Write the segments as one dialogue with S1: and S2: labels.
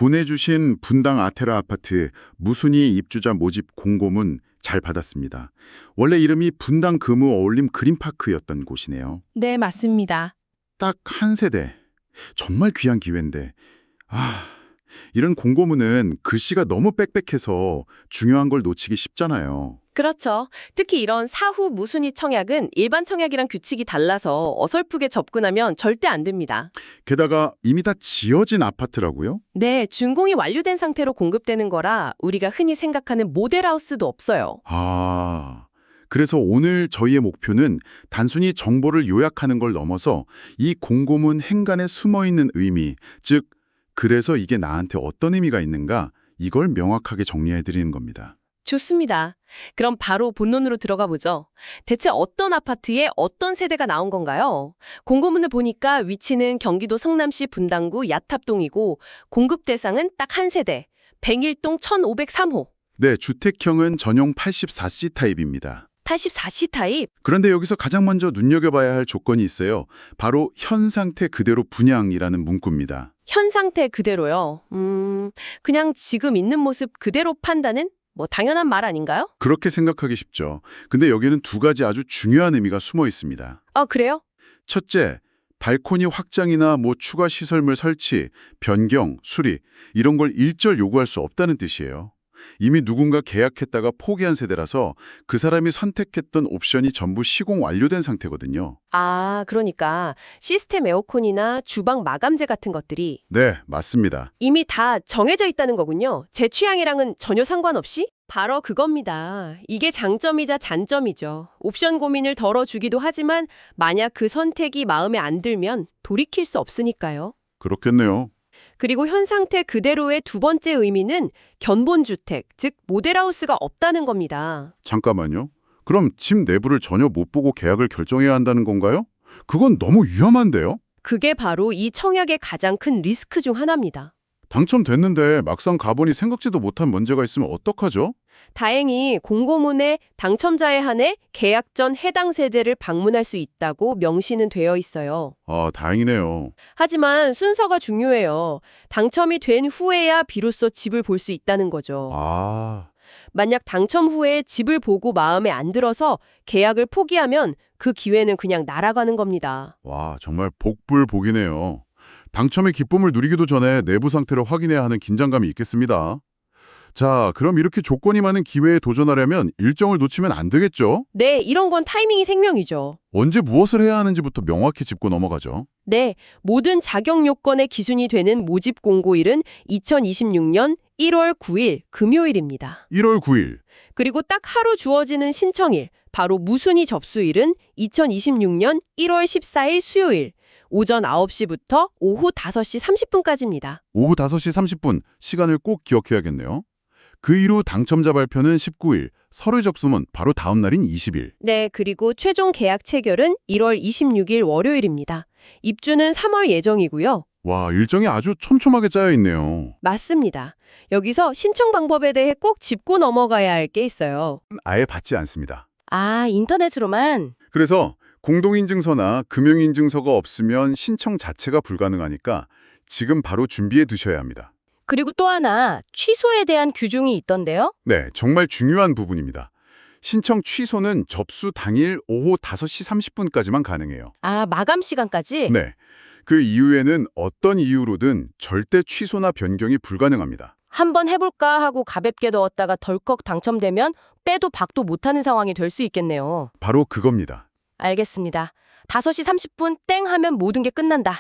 S1: 보내주신 분당 아테라 아파트 무순위 입주자 모집 공고문 잘 받았습니다. 원래 이름이 분당 금우 어울림 그린파크였던 곳이네요.
S2: 네, 맞습니다.
S1: 딱 한 세대. 정말 귀한 기회인데. 이런 공고문은 글씨가 너무 빽빽해서 중요한 걸 놓치기 쉽잖아요.
S2: 그렇죠. 특히 이런 사후 무순위 청약은 일반 청약이랑 규칙이 달라서 어설프게 접근하면 절대 안 됩니다.
S1: 게다가 이미 다 지어진 아파트라고요?
S2: 네, 준공이 완료된 상태로 공급되는 거라 우리가 흔히 생각하는 모델하우스도 없어요.
S1: 그래서 오늘 저희의 목표는 단순히 정보를 요약하는 걸 넘어서 이 공고문 행간에 숨어있는 의미, 즉 그래서 이게 나한테 어떤 의미가 있는가 이걸 명확하게 정리해드리는 겁니다.
S2: 좋습니다. 그럼 바로 본론으로 들어가 보죠. 대체 어떤 아파트에 어떤 세대가 나온 건가요? 공고문을 보니까 위치는 경기도 성남시 분당구 야탑동이고 공급 대상은 딱 한 세대, 101동 1503호.
S1: 네, 주택형은 전용 84C 타입입니다.
S2: 84C 타입?
S1: 그런데 여기서 가장 먼저 눈여겨봐야 할 조건이 있어요. 바로 현 상태 그대로 분양이라는 문구입니다.
S2: 현 상태 그대로요. 그냥 지금 있는 모습 그대로 판다는? 뭐 당연한 말 아닌가요?
S1: 그렇게 생각하기 쉽죠. 근데 여기는 두 가지 아주 중요한 의미가 숨어 있습니다.
S2: 아, 그래요?
S1: 첫째, 발코니 확장이나 추가 시설물 설치, 변경, 수리 이런 걸 일절 요구할 수 없다는 뜻이에요. 이미 누군가 계약했다가 포기한 세대라서 그 사람이 선택했던 옵션이 전부 시공 완료된 상태거든요.
S2: 아, 그러니까 시스템 에어컨이나 주방 마감재 같은 것들이
S1: 네, 맞습니다.
S2: 이미 다 정해져 있다는 거군요. 제 취향이랑은 전혀 상관없이? 바로 그겁니다. 이게 장점이자 잔점이죠. 옵션 고민을 덜어주기도 하지만 만약 그 선택이 마음에 안 들면 돌이킬 수 없으니까요.
S1: 그렇겠네요.
S2: 그리고 현 상태 그대로의 두 번째 의미는 견본주택, 즉 모델하우스가 없다는 겁니다.
S1: 잠깐만요. 그럼 집 내부를 전혀 못 보고 계약을 결정해야 한다는 건가요? 그건 너무 위험한데요?
S2: 그게 바로 이 청약의 가장 큰 리스크 중 하나입니다.
S1: 당첨됐는데 막상 가보니 생각지도 못한 문제가 있으면 어떡하죠?
S2: 다행히 공고문에 당첨자에 한해 계약 전 해당 세대를 방문할 수 있다고 명시는 되어 있어요.
S1: 다행이네요.
S2: 하지만 순서가 중요해요. 당첨이 된 후에야 비로소 집을 볼 수 있다는 거죠. 만약 당첨 후에 집을 보고 마음에 안 들어서 계약을 포기하면 그 기회는 그냥 날아가는 겁니다.
S1: 와, 정말 복불복이네요. 당첨의 기쁨을 누리기도 전에 내부 상태를 확인해야 하는 긴장감이 있겠습니다. 자, 그럼 이렇게 조건이 많은 기회에 도전하려면 일정을 놓치면 안 되겠죠?
S2: 네, 이런 건 타이밍이 생명이죠.
S1: 언제 무엇을 해야 하는지부터 명확히 짚고 넘어가죠.
S2: 네, 모든 자격 요건의 기준이 되는 모집 공고일은 2026년 1월 9일 금요일입니다.
S1: 1월 9일.
S2: 그리고 딱 하루 주어지는 신청일, 바로 무순위 접수일은 2026년 1월 14일 수요일, 오전 9시부터 오후 5시 30분까지입니다.
S1: 오후 5시 30분 시간을 꼭 기억해야겠네요. 그 이후 당첨자 발표는 19일, 서류 접수는 바로 다음 날인 20일.
S2: 네, 그리고 최종 계약 체결은 1월 26일 월요일입니다. 입주는 3월 예정이고요.
S1: 와, 일정이 아주 촘촘하게 짜여 있네요.
S2: 맞습니다. 여기서 신청 방법에 대해 꼭 짚고 넘어가야 할 게 있어요.
S1: 아예 받지 않습니다.
S2: 아, 인터넷으로만?
S1: 그래서 공동인증서나 금융인증서가 없으면 신청 자체가 불가능하니까 지금 바로 준비해 두셔야 합니다.
S2: 그리고 또 하나, 취소에 대한 규정이 있던데요?
S1: 네, 정말 중요한 부분입니다. 신청 취소는 접수 당일 오후 5시 30분까지만 가능해요.
S2: 아, 마감 시간까지?
S1: 네, 그 이후에는 어떤 이유로든 절대 취소나 변경이 불가능합니다.
S2: 한번 해볼까 하고 가볍게 넣었다가 덜컥 당첨되면 빼도 박도 못하는 상황이 될 수 있겠네요.
S1: 바로 그겁니다.
S2: 알겠습니다. 5시 30분 땡 하면 모든 게 끝난다.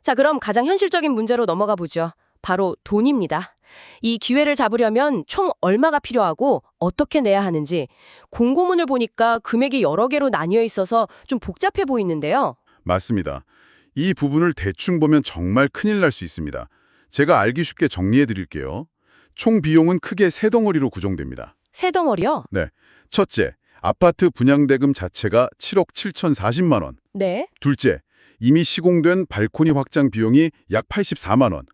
S2: 자, 그럼 가장 현실적인 문제로 넘어가 보죠. 바로 돈입니다. 이 기회를 잡으려면 총 얼마가 필요하고 어떻게 내야 하는지 공고문을 보니까 금액이 여러 개로 나뉘어 있어서 좀 복잡해 보이는데요.
S1: 맞습니다. 이 부분을 대충 보면 정말 큰일 날 수 있습니다. 제가 알기 쉽게 정리해 드릴게요. 총 비용은 크게 세 덩어리로 구성됩니다.
S2: 세 덩어리요?
S1: 네. 첫째, 아파트 분양대금 자체가 7억 7,040만 원.
S2: 네.
S1: 둘째, 이미 시공된 발코니 확장 비용이 약 84만 원.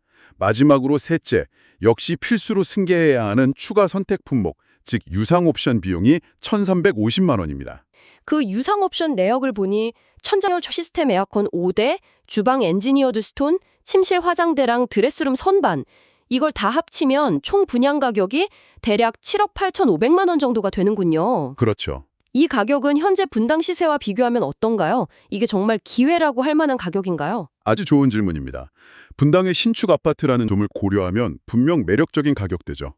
S1: 마지막으로 셋째, 역시 필수로 승계해야 하는 추가 선택 품목, 즉 유상 옵션 비용이 1,350만 원입니다.
S2: 그 유상 옵션 내역을 보니 천장열 시스템 에어컨 5대, 주방 엔지니어드 스톤, 침실 화장대랑 드레스룸 선반, 이걸 다 합치면 총 분양 가격이 대략 7억 8,500만 원 정도가 되는군요.
S1: 그렇죠.
S2: 이 가격은 현재 분당 시세와 비교하면 어떤가요? 이게 정말 기회라고 할 만한 가격인가요?
S1: 아주 좋은 질문입니다. 분당의 신축 아파트라는 점을 고려하면 분명 매력적인 가격대죠.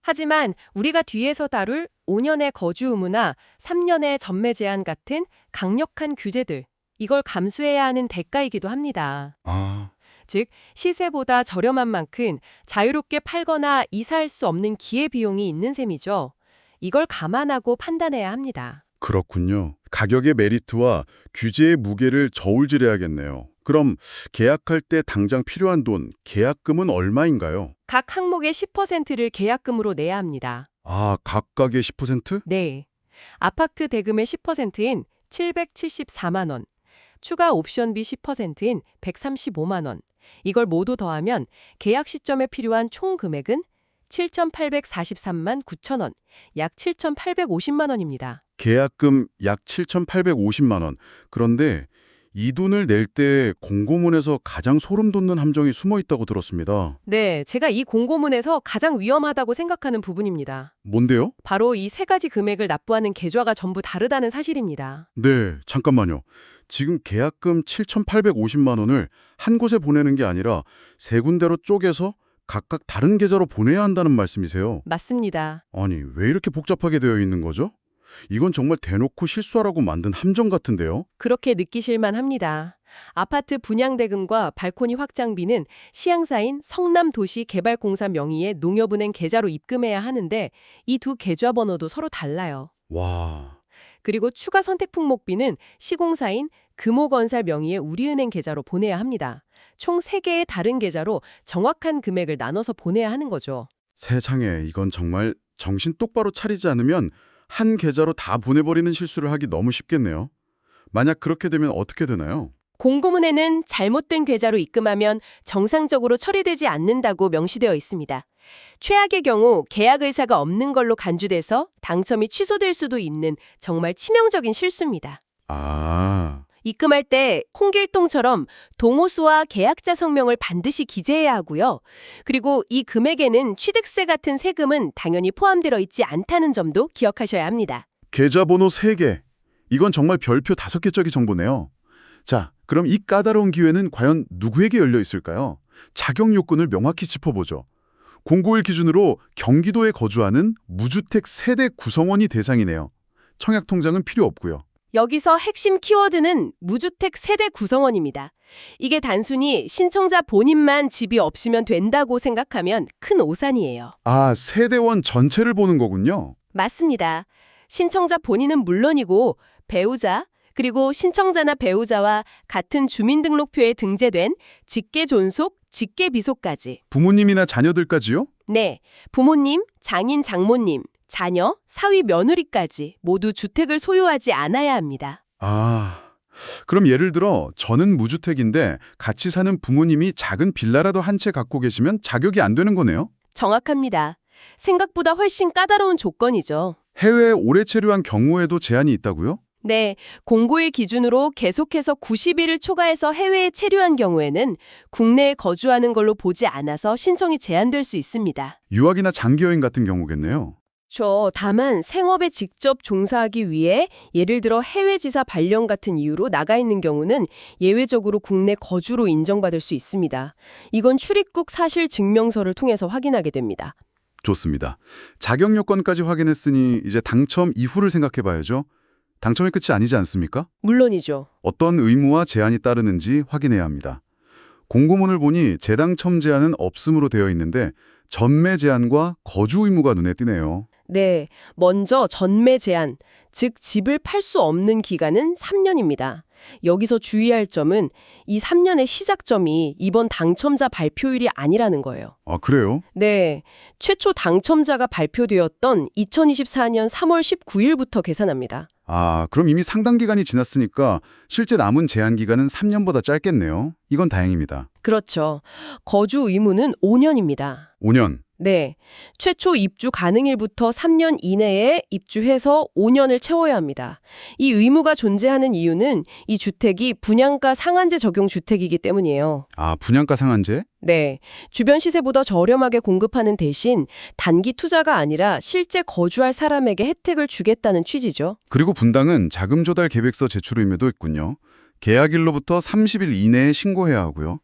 S2: 하지만 우리가 뒤에서 다룰 5년의 거주 의무나 3년의 전매 제한 같은 강력한 규제들, 이걸 감수해야 하는 대가이기도 합니다.
S1: 아,
S2: 즉, 시세보다 저렴한 만큼 자유롭게 팔거나 이사할 수 없는 기회비용이 있는 셈이죠. 이걸 감안하고 판단해야 합니다.
S1: 그렇군요. 가격의 메리트와 규제의 무게를 저울질해야겠네요. 그럼 계약할 때 당장 필요한 돈, 계약금은 얼마인가요?
S2: 각 항목의 10%를 계약금으로 내야 합니다.
S1: 아, 각각의 10%?
S2: 네. 아파트 대금의 10%인 774만 원, 추가 옵션비 10%인 135만 원. 이걸 모두 더하면 계약 시점에 필요한 총 금액은 7,843만 9천 원, 약 7,850만 원입니다.
S1: 계약금 약 7,850만 원. 그런데 이 돈을 낼 때 공고문에서 가장 소름 돋는 함정이 숨어 있다고 들었습니다.
S2: 네, 제가 이 공고문에서 가장 위험하다고 생각하는 부분입니다.
S1: 뭔데요?
S2: 바로 이 세 가지 금액을 납부하는 계좌가 전부 다르다는 사실입니다.
S1: 네, 잠깐만요. 지금 계약금 7,850만 원을 한 곳에 보내는 게 아니라 세 군데로 쪼개서 각각 다른 계좌로 보내야 한다는 말씀이세요?
S2: 맞습니다.
S1: 아니, 왜 이렇게 복잡하게 되어 있는 거죠? 이건 정말 대놓고 실수하라고 만든 함정 같은데요?
S2: 그렇게 느끼실만 합니다. 아파트 분양대금과 발코니 확장비는 시향사인 성남도시개발공사 명의의 농협은행 계좌로 입금해야 하는데 이 두 계좌 번호도 서로 달라요.
S1: 와,
S2: 그리고 추가 선택 품목비는 시공사인 금호건설 명의의 우리은행 계좌로 보내야 합니다. 총 3개의 다른 계좌로 정확한 금액을 나눠서 보내야 하는 거죠.
S1: 세상에 이건 정말 정신 똑바로 차리지 않으면 한 계좌로 다 보내버리는 실수를 하기 너무 쉽겠네요. 만약 그렇게 되면 어떻게 되나요?
S2: 공고문에는 잘못된 계좌로 입금하면 정상적으로 처리되지 않는다고 명시되어 있습니다. 최악의 경우 계약 의사가 없는 걸로 간주돼서 당첨이 취소될 수도 있는 정말 치명적인 실수입니다.
S1: 아,
S2: 입금할 때 홍길동처럼 동호수와 계약자 성명을 반드시 기재해야 하고요. 그리고 이 금액에는 취득세 같은 세금은 당연히 포함되어 있지 않다는 점도 기억하셔야 합니다.
S1: 계좌번호 3개. 이건 정말 별표 5개짜리 정보네요. 자, 그럼 이 까다로운 기회는 과연 누구에게 열려 있을까요? 자격 요건을 명확히 짚어보죠. 공고일 기준으로 경기도에 거주하는 무주택 세대 구성원이 대상이네요. 청약 통장은 필요 없고요.
S2: 여기서 핵심 키워드는 무주택 세대 구성원입니다. 이게 단순히 신청자 본인만 집이 없으면 된다고 생각하면 큰 오산이에요.
S1: 아, 세대원 전체를 보는 거군요.
S2: 맞습니다. 신청자 본인은 물론이고 배우자, 그리고 신청자나 배우자와 같은 주민등록표에 등재된 직계 존속, 직계 비속까지.
S1: 부모님이나 자녀들까지요?
S2: 네, 부모님, 장인, 장모님, 자녀, 사위, 며느리까지 모두 주택을 소유하지 않아야 합니다.
S1: 아, 그럼 예를 들어 저는 무주택인데 같이 사는 부모님이 작은 빌라라도 한 채 갖고 계시면 자격이 안 되는 거네요?
S2: 정확합니다. 생각보다 훨씬 까다로운 조건이죠.
S1: 해외에 오래 체류한 경우에도 제한이 있다고요?
S2: 네, 공고일 기준으로 계속해서 90일을 초과해서 해외에 체류한 경우에는 국내에 거주하는 걸로 보지 않아서 신청이 제한될 수 있습니다.
S1: 유학이나 장기여행 같은 경우겠네요.
S2: 다만 생업에 직접 종사하기 위해 예를 들어 해외 지사 발령 같은 이유로 나가 있는 경우는 예외적으로 국내 거주로 인정받을 수 있습니다. 이건 출입국 사실 증명서를 통해서 확인하게 됩니다.
S1: 좋습니다. 자격 요건까지 확인했으니 이제 당첨 이후를 생각해 봐야죠. 당첨이 끝이 아니지 않습니까?
S2: 물론이죠.
S1: 어떤 의무와 제한이 따르는지 확인해야 합니다. 공고문을 보니 재당첨 제한은 없음으로 되어 있는데 전매 제한과 거주 의무가 눈에 띄네요.
S2: 네, 먼저 전매 제한, 즉 집을 팔 수 없는 기간은 3년입니다. 여기서 주의할 점은 이 3년의 시작점이 이번 당첨자 발표일이 아니라는 거예요.
S1: 아, 그래요?
S2: 네, 최초 당첨자가 발표되었던 2024년 3월 19일부터 계산합니다.
S1: 아, 그럼 이미 상당 기간이 지났으니까 실제 남은 제한 기간은 3년보다 짧겠네요. 이건 다행입니다.
S2: 그렇죠. 거주 의무는 5년입니다.
S1: 5년.
S2: 네. 최초 입주 가능일부터 3년 이내에 입주해서 5년을 채워야 합니다. 이 의무가 존재하는 이유는 이 주택이 분양가 상한제 적용 주택이기 때문이에요.
S1: 아, 분양가 상한제?
S2: 네. 주변 시세보다 저렴하게 공급하는 대신 단기 투자가 아니라 실제 거주할 사람에게 혜택을 주겠다는 취지죠.
S1: 그리고 분당은 자금 조달 계획서 제출 의무도 있군요. 계약일로부터 30일 이내에 신고해야 하고요.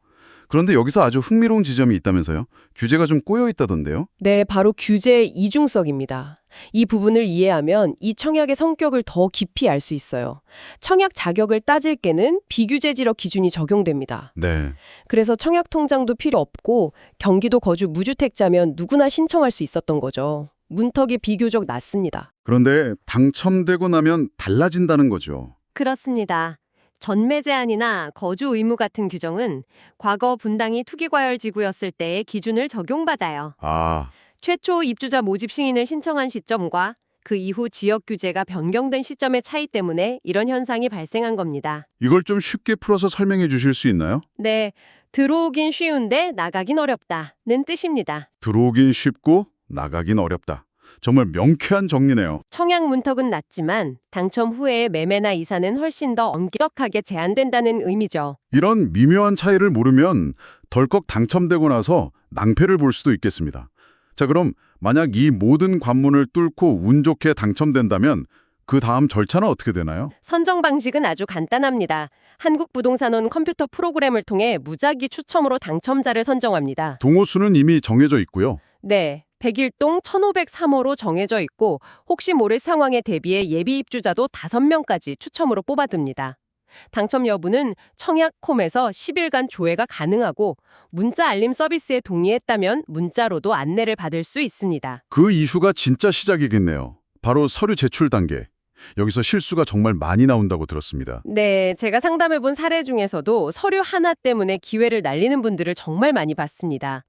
S1: 그런데 여기서 아주 흥미로운 지점이 있다면서요? 규제가 좀 꼬여 있다던데요?
S2: 네, 바로 규제의 이중성입니다. 이 부분을 이해하면 이 청약의 성격을 더 깊이 알 수 있어요. 청약 자격을 따질 때는 비규제 지역 기준이 적용됩니다.
S1: 네.
S2: 그래서 청약 통장도 필요 없고 경기도 거주 무주택자면 누구나 신청할 수 있었던 거죠. 문턱이 비교적 낮습니다.
S1: 그런데 당첨되고 나면 달라진다는 거죠.
S3: 그렇습니다. 전매 제한이나 거주 의무 같은 규정은 과거 분당이 투기과열지구였을 때의 기준을 적용받아요.
S1: 아,
S3: 최초 입주자 모집 승인을 신청한 시점과 그 이후 지역 규제가 변경된 시점의 차이 때문에 이런 현상이 발생한 겁니다.
S1: 이걸 좀 쉽게 풀어서 설명해 주실 수 있나요?
S3: 네, 들어오긴 쉬운데 나가긴 어렵다는 뜻입니다.
S1: 들어오긴 쉽고 나가긴 어렵다. 정말 명쾌한 정리네요.
S3: 청약 문턱은 낮지만 당첨 후에 매매나 이사는 훨씬 더 엄격하게 제한된다는 의미죠.
S1: 이런 미묘한 차이를 모르면 덜컥 당첨되고 나서 낭패를 볼 수도 있겠습니다. 자, 그럼 만약 이 모든 관문을 뚫고 운 좋게 당첨된다면 그 다음 절차는 어떻게 되나요?
S3: 선정 방식은 아주 간단합니다. 한국부동산원 컴퓨터 프로그램을 통해 무작위 추첨으로 당첨자를 선정합니다.
S1: 동호수는 이미 정해져 있고요.
S3: 네, 101동 1503호로 정해져 있고 혹시 모를 상황에 대비해 예비 입주자도 5명까지 추첨으로 뽑아듭니다. 당첨 여부는 청약콤에서 10일간 조회가 가능하고 문자 알림 서비스에 동의했다면 문자로도 안내를 받을 수 있습니다.
S1: 그 이슈가 진짜 시작이겠네요. 바로 서류 제출 단계. 여기서 실수가 정말 많이 나온다고 들었습니다.
S3: 네, 제가 상담해본 사례 중에서도 서류 하나 때문에 기회를 날리는 분들을 정말 많이 봤습니다.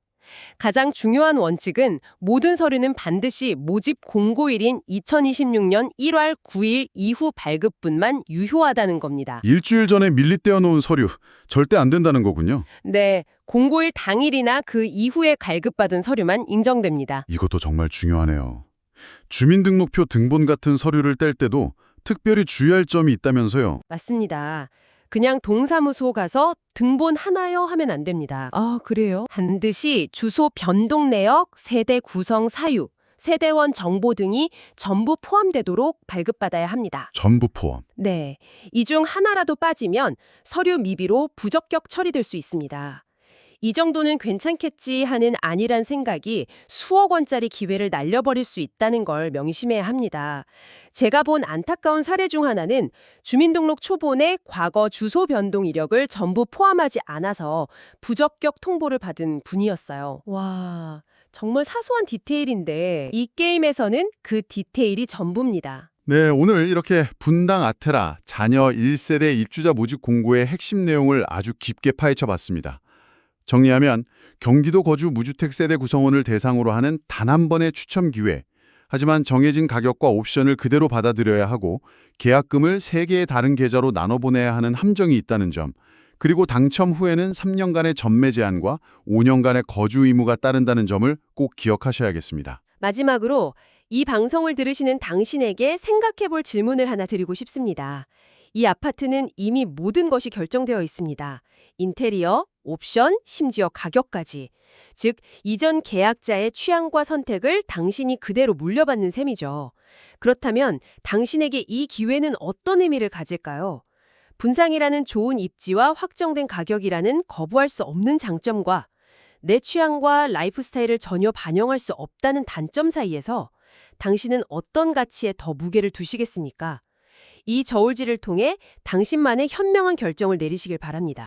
S3: 가장 중요한 원칙은 모든 서류는 반드시 모집 공고일인 2026년 1월 9일 이후 발급분만 유효하다는 겁니다.
S1: 일주일 전에 밀리떼어 놓은 서류, 절대 안 된다는 거군요.
S3: 네, 공고일 당일이나 그 이후에 발급받은 서류만 인정됩니다.
S1: 이것도 정말 중요하네요. 주민등록표 등본 같은 서류를 뗄 때도 특별히 주의할 점이 있다면서요.
S3: 맞습니다. 그냥 동사무소 가서 등본 하나요 하면 안 됩니다.
S2: 아, 그래요?
S3: 반드시 주소 변동 내역, 세대 구성 사유, 세대원 정보 등이 전부 포함되도록 발급받아야 합니다.
S1: 전부 포함.
S3: 네, 이 중 하나라도 빠지면 서류 미비로 부적격 처리될 수 있습니다. 이 정도는 괜찮겠지 하는 안일한 생각이 수억 원짜리 기회를 날려버릴 수 있다는 걸 명심해야 합니다. 제가 본 안타까운 사례 중 하나는 주민등록 초본에 과거 주소 변동 이력을 전부 포함하지 않아서 부적격 통보를 받은 분이었어요. 와, 정말 사소한 디테일인데 이 게임에서는 그 디테일이 전부입니다.
S1: 네, 오늘 이렇게 분당 아테라 자녀 1세대 입주자 모집 공고의 핵심 내용을 아주 깊게 파헤쳐 봤습니다. 정리하면 경기도 거주 무주택 세대 구성원을 대상으로 하는 단 한 번의 추첨 기회. 하지만 정해진 가격과 옵션을 그대로 받아들여야 하고 계약금을 3개의 다른 계좌로 나눠 보내야 하는 함정이 있다는 점. 그리고 당첨 후에는 3년간의 전매 제한과 5년간의 거주 의무가 따른다는 점을 꼭 기억하셔야겠습니다.
S3: 마지막으로 이 방송을 들으시는 당신에게 생각해볼 질문을 하나 드리고 싶습니다. 이 아파트는 이미 모든 것이 결정되어 있습니다. 인테리어, 옵션, 심지어 가격까지. 즉, 이전 계약자의 취향과 선택을 당신이 그대로 물려받는 셈이죠. 그렇다면 당신에게 이 기회는 어떤 의미를 가질까요? 분상이라는 좋은 입지와 확정된 가격이라는 거부할 수 없는 장점과 내 취향과 라이프 스타일을 전혀 반영할 수 없다는 단점 사이에서 당신은 어떤 가치에 더 무게를 두시겠습니까? 이 저울질을 통해 당신만의 현명한 결정을 내리시길 바랍니다.